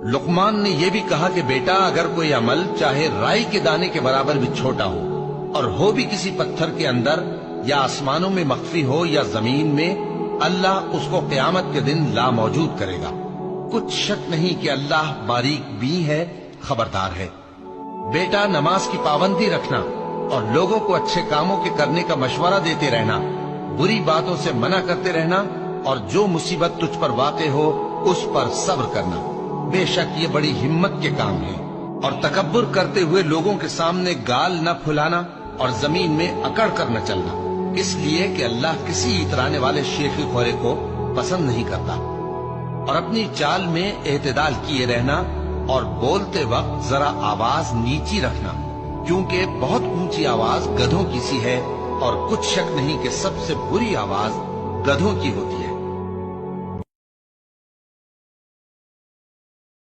लुकमान ने यह भी कहा कि बेटा, अगर कोई अमल चाहे राई के दाने के बराबर भी छोटा हो और हो भी किसी पत्थर के अंदर या आसमानों में मख्फी हो या जमीन में, अल्लाह उसको क़यामत के दिन ला मौजूद करेगा। कुछ शक नहीं कि अल्लाह बारीक बीन है, खबरदार है। बेटा, नमाज की पाबंदी रखना और लोगों को अच्छे कामों के करने का मशवरा देते रहना, बुरी बातों से मना करते रहना और जो मुसीबत तुझ पर वाक़े हो उस पर सब्र करना। बेशक ये बड़ी हिम्मत के काम है। और तकब्बुर करते हुए लोगों के सामने गाल न फुलाना और जमीन में अकड़ कर न चलना, इसलिए कि अल्लाह किसी इतराने वाले शेखी खोरे को पसंद नहीं करता। और अपनी चाल में एतदाल किए रहना और बोलते वक्त जरा आवाज नीची रखना, क्योंकि बहुत ऊंची आवाज गधों की सी है और कुछ शक नहीं कि सबसे बुरी आवाज गधों की होती है।